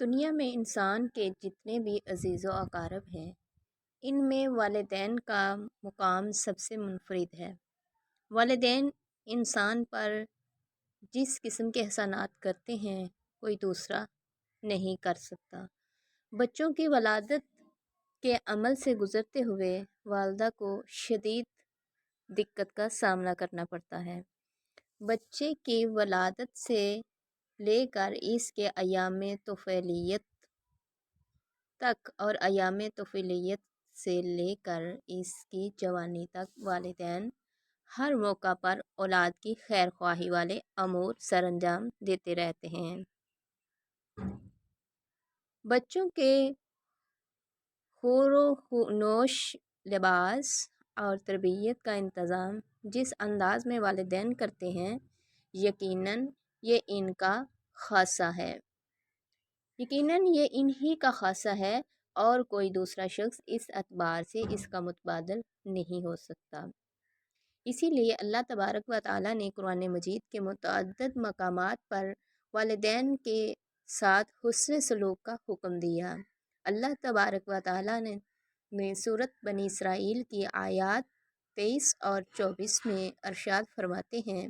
دنیا میں انسان کے جتنے بھی عزیز و اقارب ہیں، ان میں والدین کا مقام سب سے منفرد ہے۔ والدین انسان پر جس قسم کے احسانات کرتے ہیں کوئی دوسرا نہیں کر سکتا۔ بچوں کی ولادت کے عمل سے گزرتے ہوئے والدہ کو شدید دقت کا سامنا کرنا پڑتا ہے۔ بچے کی ولادت سے لے کر اس کے ایام طفیلیت تک اور ایام طفیلیت سے لے کر اس کی جوانی تک والدین ہر موقع پر اولاد کی خیر خواہی والے امور سر انجام دیتے رہتے ہیں۔ بچوں کے خور و نوش، لباس اور تربیت کا انتظام جس انداز میں والدین کرتے ہیں، یقیناً یہ ان کا خاصہ ہے۔ یہ انہی کا خاصہ ہے اور کوئی دوسرا شخص اس اعتبار سے اس کا متبادل نہیں ہو سکتا۔ اسی لیے اللہ تبارک و تعالیٰ نے قرآن مجید کے متعدد مقامات پر والدین کے ساتھ حسن سلوک کا حکم دیا۔ اللہ تبارک و تعالیٰ نے سورۃ بنی اسرائیل کی آیات 23 اور 24 میں ارشاد فرماتے ہیں،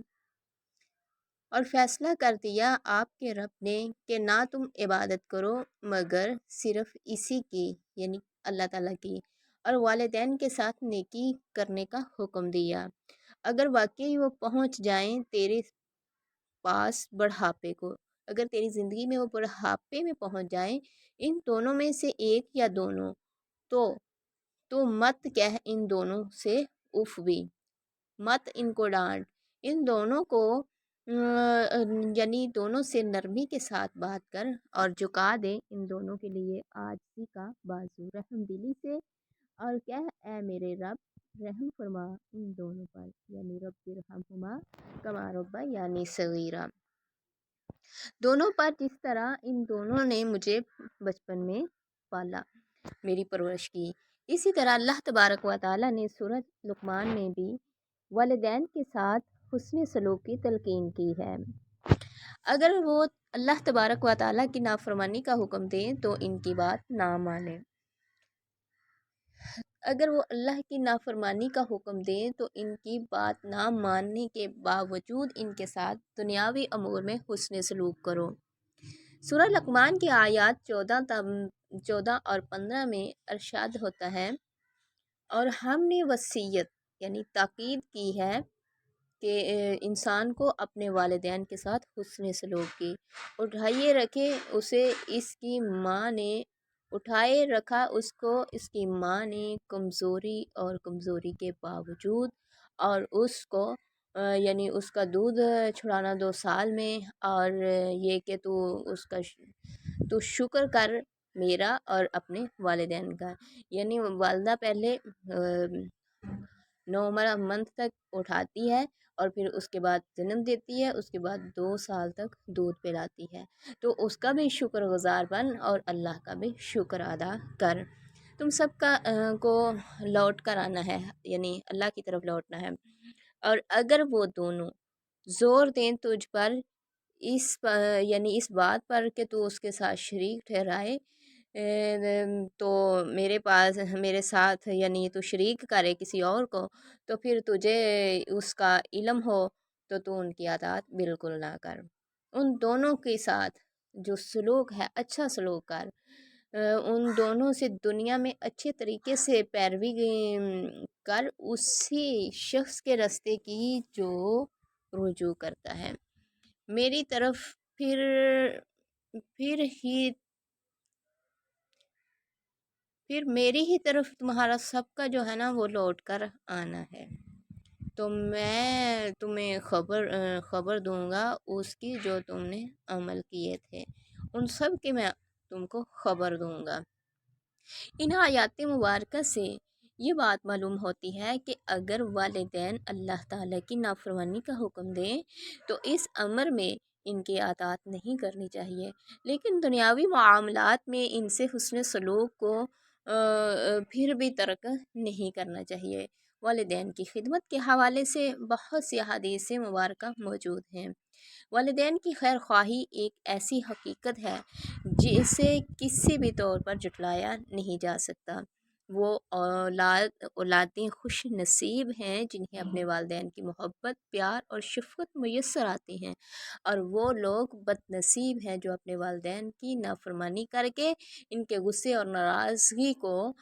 اور فیصلہ کر دیا آپ کے رب نے کہ نہ تم عبادت کرو مگر صرف اسی کی، یعنی اللہ تعالیٰ کی، اور والدین کے ساتھ نیکی کرنے کا حکم دیا اگر واقعی وہ پہنچ جائیں تیرے پاس بڑھاپے کو، اگر تیری زندگی میں وہ بڑھاپے میں پہنچ جائیں، ان دونوں میں سے ایک یا دونوں، تو مت کہہ ان دونوں سے اف بھی، مت ان کو ڈانٹ، ان دونوں کو یعنی دونوں سے نرمی کے ساتھ بات کر اور جھکا دے ان دونوں کے لیے عاجزی کا بازو، رحم دلی سے، اور کہہ اے میرے رب رحم فرما ان دونوں پر، یعنی رب ارحمہما کما ربیانی صغیرا، دونوں پر جس طرح ان دونوں نے مجھے بچپن میں پالا، میری پرورش کی۔ اسی طرح اللہ تبارک و تعالیٰ نے سورۃ لقمان میں بھی والدین کے ساتھ حسن سلوک کی تلقین کی ہے۔ اگر وہ اللہ تبارک و تعالیٰ کی نافرمانی کا حکم دیں تو ان کی بات نہ مانیں، اگر وہ اللہ کی نافرمانی کا حکم دیں تو ان کی بات نہ ماننے کے باوجود ان کے ساتھ دنیاوی امور میں حسن سلوک کرو۔ سورہ لقمان کی آیات 14 اور 15 میں ارشاد ہوتا ہے، اور ہم نے وصیت یعنی تاکید کی ہے کہ انسان کو اپنے والدین کے ساتھ حسن سلوک کی، اٹھائے رکھے اسے اس کی ماں نے اٹھائے رکھا اس کو اس کی ماں نے کمزوری کے باوجود، اور اس کو یعنی اس کا دودھ چھڑانا 2 سال میں، اور یہ کہ تو شکر کر میرا اور اپنے والدین کا، یعنی والدہ پہلے 9 منتھ تک اٹھاتی ہے اور پھر اس کے بعد جنم دیتی ہے، اس کے بعد 2 سال تک دودھ پلاتی ہے، تو اس کا بھی شکر گزار بن اور اللہ کا بھی شکر ادا کر۔ تم سب کا کو لوٹ کر آنا ہے، یعنی اللہ کی طرف لوٹنا ہے، اور اگر وہ دونوں زور دیں تجھ پر یعنی اس بات پر کہ تو اس کے ساتھ شریک ٹھہرائے، تو میرے ساتھ یعنی تو شریک کرے کسی اور کو، تو پھر تجھے اس کا علم ہو تو ان کی اطاعت بالکل نہ کر، ان دونوں کے ساتھ جو سلوک ہے اچھا سلوک کر، ان دونوں سے دنیا میں اچھے طریقے سے پیروی کر اسی شخص کے راستے کی جو رجوع کرتا ہے میری طرف، پھر میری ہی طرف تمہارا سب کا جو ہے نا وہ لوٹ کر آنا ہے، تو میں تمہیں خبر دوں گا اس کی جو تم نے عمل کیے تھے، ان سب کی میں تم کو خبر دوں گا۔ ان آیات مبارکہ سے یہ بات معلوم ہوتی ہے کہ اگر والدین اللہ تعالیٰ کی نافرمانی کا حکم دیں تو اس امر میں ان کی اطاعت نہیں کرنی چاہیے، لیکن دنیاوی معاملات میں ان سے حسن سلوک کو پھر بھی ترک نہیں کرنا چاہیے۔ والدین کی خدمت کے حوالے سے بہت سی احادیث مبارکہ موجود ہیں۔ والدین کی خیر خواہی ایک ایسی حقیقت ہے جسے کسی بھی طور پر جھٹلایا نہیں جا سکتا۔ وہ اولادیں خوش نصیب ہیں جنہیں اپنے والدین کی محبت، پیار اور شفقت میسر آتی ہیں، اور وہ لوگ بد نصیب ہیں جو اپنے والدین کی نافرمانی کر کے ان کے غصے اور ناراضگی کو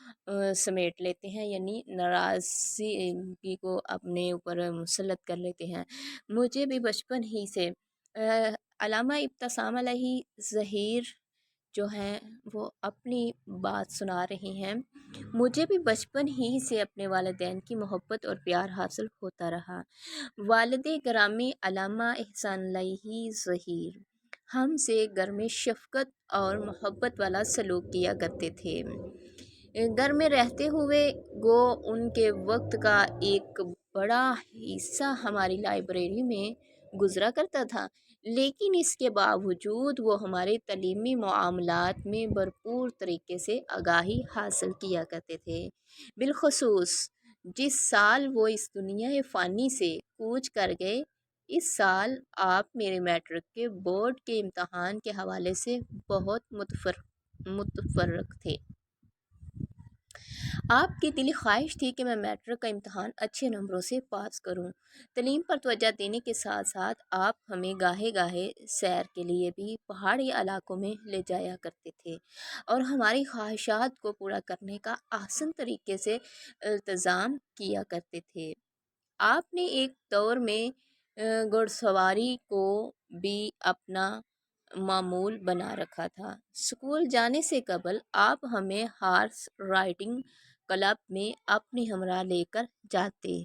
سمیٹ لیتے ہیں، یعنی ناراضگی کو اپنے اوپر مسلط کر لیتے ہیں۔ مجھے بھی بچپن ہی سے علامہ ابتسام علیہ ظہیر جو ہیں وہ اپنی بات سنا رہی ہیں۔ مجھے بھی بچپن ہی سے اپنے والدین کی محبت اور پیار حاصل ہوتا رہا۔ والد گرامی علامہ احسان علیہ ظہیر ہم سے گھر میں شفقت اور محبت والا سلوک کیا کرتے تھے۔ گھر میں رہتے ہوئے گو ان کے وقت کا ایک بڑا حصہ ہماری لائبریری میں گزرا کرتا تھا، لیکن اس کے باوجود وہ ہمارے تعلیمی معاملات میں بھرپور طریقے سے آگاہی حاصل کیا کرتے تھے۔ بالخصوص جس سال وہ اس دنیا فانی سے کوچ کر گئے، اس سال آپ میرے میٹرک کے بورڈ کے امتحان کے حوالے سے بہت متفرق تھے۔ آپ کی دلی خواہش تھی کہ میں میٹرک کا امتحان اچھے نمبروں سے پاس کروں۔ تعلیم پر توجہ دینے کے ساتھ ساتھ آپ ہمیں گاہے گاہے سیر کے لیے بھی پہاڑی علاقوں میں لے جایا کرتے تھے اور ہماری خواہشات کو پورا کرنے کا آسان طریقے سے التزام کیا کرتے تھے۔ آپ نے ایک دور میں گھڑ سواری کو بھی اپنا معمول بنا رکھا تھا۔ اسکول جانے سے قبل آپ ہمیں ہارس رائڈنگ کلب میں اپنی ہمراہ لے کر جاتے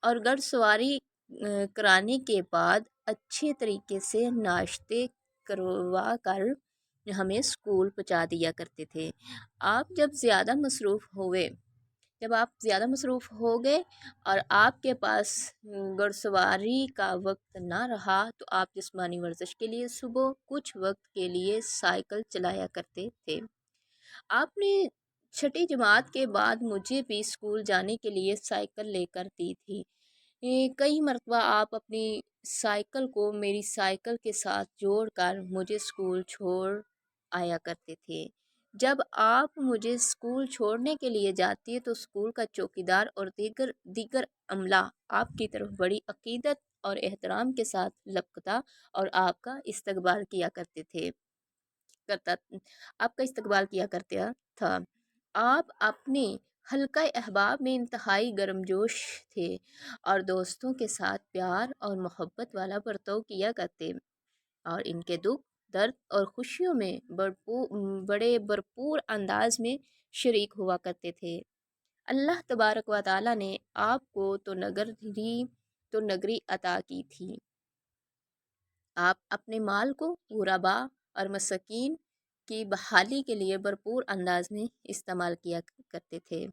اور گھڑ سواری کرانے کے بعد اچھے طریقے سے ناشتے کروا کر ہمیں اسکول پہنچا دیا کرتے تھے۔ جب آپ زیادہ مصروف ہو گئے اور آپ کے پاس گھڑ سواری کا وقت نہ رہا تو آپ جسمانی ورزش کے لیے صبح کچھ وقت کے لیے سائیکل چلایا کرتے تھے۔ آپ نے چھٹی جماعت کے بعد مجھے بھی اسکول جانے کے لیے سائیکل لے کر دی تھی۔ کئی مرتبہ آپ اپنی سائیکل کو میری سائیکل کے ساتھ جوڑ کر مجھے اسکول چھوڑ آیا کرتے تھے۔ جب آپ مجھے اسکول چھوڑنے کے لیے جاتی تو اسکول کا چوکیدار اور دیگر عملہ آپ کی طرف بڑی عقیدت اور احترام کے ساتھ لبکتا اور آپ کا استقبال کیا تھا۔ آپ اپنے حلقہ احباب میں انتہائی گرمجوش تھے اور دوستوں کے ساتھ پیار اور محبت والا برتاؤ کیا کرتے اور ان کے دکھ، درد اور خوشیوں میں بڑے بھرپور انداز میں شریک ہوا کرتے تھے۔ اللہ تبارک و تعالی نے آپ کو تو نگری عطا کی تھی۔ آپ اپنے مال کو غرباء اور مساکین کی بحالی کے لیے بھرپور انداز میں استعمال کیا کرتے تھے۔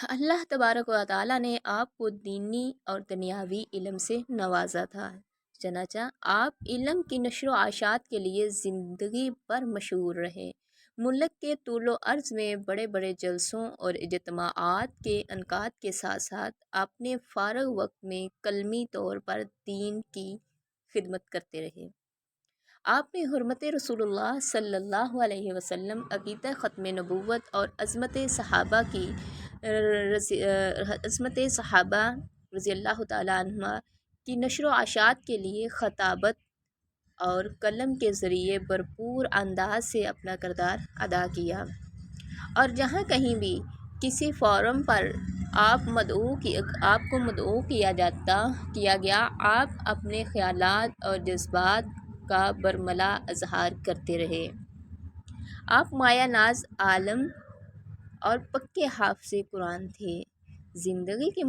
اللہ تبارک و تعالی نے آپ کو دینی اور دنیاوی علم سے نوازا تھا، چنانچہ آپ علم کی نشر و اشاعت کے لیے زندگی بھر مشہور رہے۔ ملک کے طول و عرض میں بڑے بڑے جلسوں اور اجتماعات کے انعقاد کے ساتھ ساتھ اپنے فارغ وقت میں کلمی طور پر دین کی خدمت کرتے رہے۔ آپ نے حرمت رسول اللہ صلی اللہ علیہ وسلم، عقیدہ ختم نبوت اور عظمت صحابہ رضی اللہ تعالیٰ عنہ کی نشر و اشاعت کے لیے خطابت اور قلم کے ذریعے بھرپور انداز سے اپنا کردار ادا کیا، اور جہاں کہیں بھی کسی فورم پر آپ کو مدعو کیا گیا، آپ اپنے خیالات اور جذبات کا برملا اظہار کرتے رہے۔ آپ مایہ ناز عالم اور پکے حافظ قرآن تھے۔ زندگی کی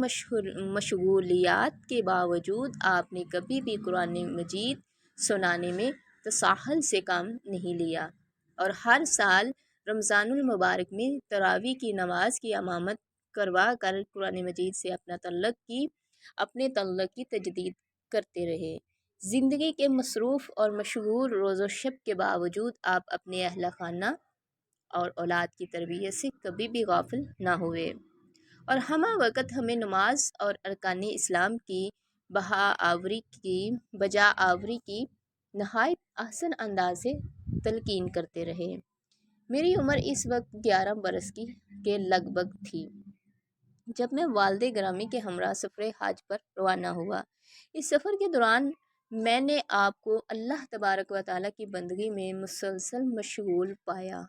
مشغولیات کے باوجود آپ نے کبھی بھی قرآن مجید سنانے میں تساہل سے کام نہیں لیا اور ہر سال رمضان المبارک میں تراویح کی نماز کی امامت کروا کر قرآن مجید سے اپنے تعلق کی تجدید کرتے رہے۔ زندگی کے مصروف اور مشغول روز و شب کے باوجود آپ اپنے اہل خانہ اور اولاد کی تربیت سے کبھی بھی غافل نہ ہوئے اور ہمہ وقت ہمیں نماز اور ارکان اسلام کی بجا آوری کی نہایت احسن انداز سے تلقین کرتے رہے۔ میری عمر اس وقت 11 برس کی کے لگ بھگ تھی جب میں والد گرامی کے ہمراہ سفر حج پر روانہ ہوا۔ اس سفر کے دوران میں نے آپ کو اللہ تبارک و تعالیٰ کی بندگی میں مسلسل مشغول پایا۔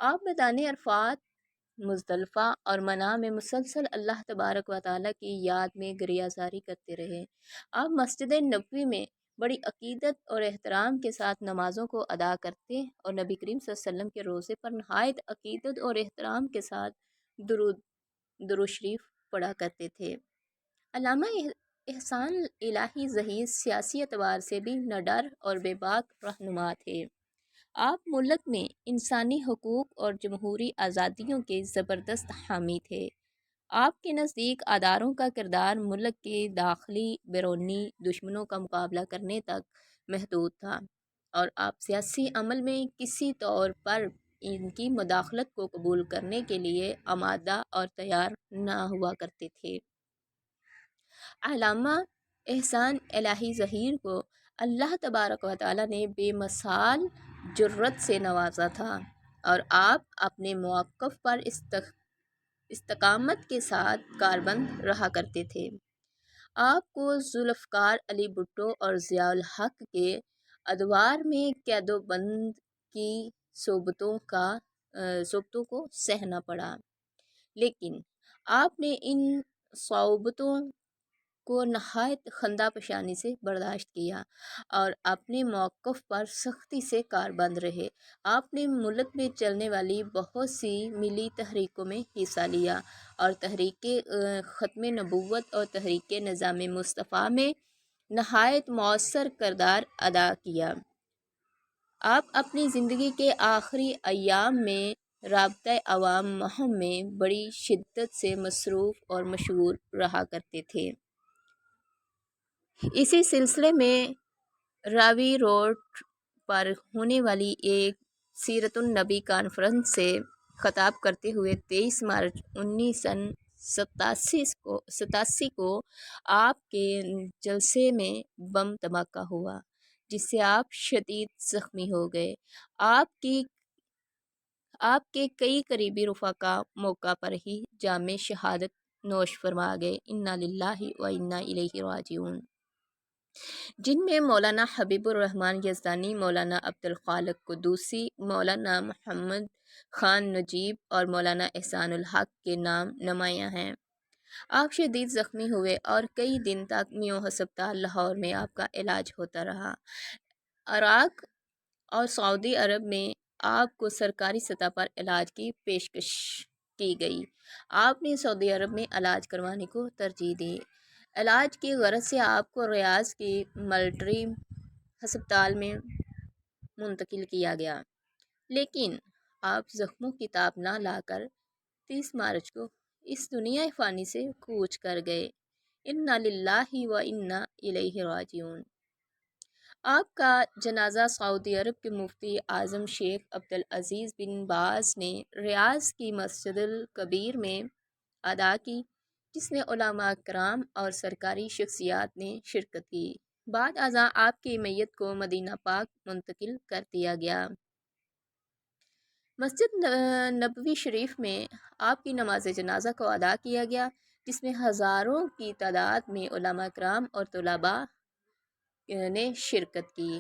آپ میدان عرفات، مزدلفہ اور منی میں مسلسل اللہ تبارک و تعالیٰ کی یاد میں گریہ زاری کرتے رہے۔ آپ مسجد نبوی میں بڑی عقیدت اور احترام کے ساتھ نمازوں کو ادا کرتے اور نبی کریم صلی اللہ علیہ وسلم کے روضے پر نہایت عقیدت اور احترام کے ساتھ درود شریف پڑھا کرتے تھے۔ علامہ احسان الہی ظہیر سیاسی اعتبار سے بھی نڈر اور بے باک رہنما تھے۔ آپ ملک میں انسانی حقوق اور جمہوری آزادیوں کے زبردست حامی تھے۔ آپ کے نزدیک اداروں کا کردار ملک کے داخلی بیرونی دشمنوں کا مقابلہ کرنے تک محدود تھا اور آپ سیاسی عمل میں کسی طور پر ان کی مداخلت کو قبول کرنے کے لیے آمادہ اور تیار نہ ہوا کرتے تھے۔ علامہ احسان الہی ظہیر کو اللہ تبارک و تعالیٰ نے بے مثال جرأت سے نوازا تھا اور آپ اپنے موقف پر استقامت کے ساتھ کاربند رہا کرتے تھے۔ آپ کو ذوالفقار علی بھٹو اور ضیاء الحق کے ادوار میں قید و بند کی صعوبتوں کو سہنا پڑا، لیکن آپ نے ان صعوبتوں کو نہایت خندہ پیشانی سے برداشت کیا اور اپنے موقف پر سختی سے کاربند رہے۔ آپ نے ملک میں چلنے والی بہت سی ملی تحریکوں میں حصہ لیا اور تحریک ختم نبوت اور تحریک نظام مصطفیٰ میں نہایت مؤثر کردار ادا کیا۔ آپ اپنی زندگی کے آخری ایام میں رابطہ عوام مہم میں بڑی شدت سے مصروف اور مشغول رہا کرتے تھے۔ اسی سلسلے میں راوی روڈ پر ہونے والی ایک سیرت النبی کانفرنس سے خطاب کرتے ہوئے 23 مارچ 1987 کو آپ کے جلسے میں بم دھماکہ ہوا جس سے آپ شدید زخمی ہو گئے۔ آپ کے کئی قریبی رفقا موقع پر ہی جام شہادت نوش فرما گئے۔ انا للہ و انا الیہ راجعون، جن میں مولانا حبیب الرحمن یزدانی، مولانا عبدالخالق قدوسی، مولانا محمد خان نجیب اور مولانا احسان الحق کے نام نمایاں ہیں۔ آپ شدید زخمی ہوئے اور کئی دن تک میو ہسپتال لاہور میں آپ کا علاج ہوتا رہا۔ عراق اور سعودی عرب میں آپ کو سرکاری سطح پر علاج کی پیشکش کی گئی۔ آپ نے سعودی عرب میں علاج کروانے کو ترجیح دی۔ علاج کی غرض سے آپ کو ریاض کی ملٹری ہسپتال میں منتقل کیا گیا، لیکن آپ زخموں کی تاب نہ لا کر 30 مارچ کو اس دنیا فانی سے کوچ کر گئے۔ انا للہ و انا الیہ راجعون۔ آپ کا جنازہ سعودی عرب کے مفتی اعظم شیخ عبدالعزیز بن باز نے ریاض کی مسجد الکبیر میں ادا کی، جس میں علماء کرام اور سرکاری شخصیات نے شرکت کی۔ بعد ازاں آپ کی میت کو مدینہ پاک منتقل کر دیا گیا۔ مسجد نبوی شریف میں آپ کی نماز جنازہ کو ادا کیا گیا، جس میں ہزاروں کی تعداد میں علماء کرام اور طلباء نے شرکت کی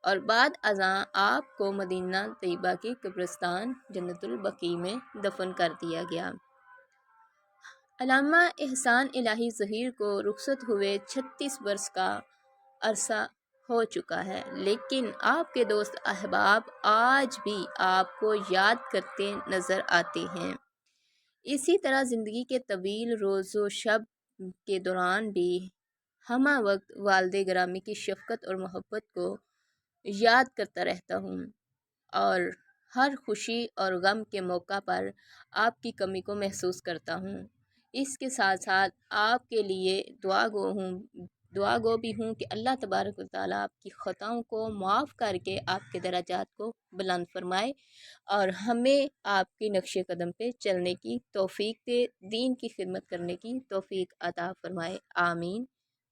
اور بعد ازاں آپ کو مدینہ طیبہ کی قبرستان جنت البقیع میں دفن کر دیا گیا۔ علامہ احسان الہی ظہیر کو رخصت ہوئے 36 برس کا عرصہ ہو چکا ہے، لیکن آپ کے دوست احباب آج بھی آپ کو یاد کرتے نظر آتے ہیں۔ اسی طرح زندگی کے طویل روز و شب کے دوران بھی ہمہ وقت والد گرامی کی شفقت اور محبت کو یاد کرتا رہتا ہوں اور ہر خوشی اور غم کے موقع پر آپ کی کمی کو محسوس کرتا ہوں۔ اس کے ساتھ ساتھ آپ کے لیے دعا گو بھی ہوں کہ اللہ تبارک و تعالیٰ آپ کی خطاؤں کو معاف کر کے آپ کے درجات کو بلند فرمائے اور ہمیں آپ کے نقش قدم پہ چلنے کی توفیق دے، دین کی خدمت کرنے کی توفیق عطا فرمائے، آمین۔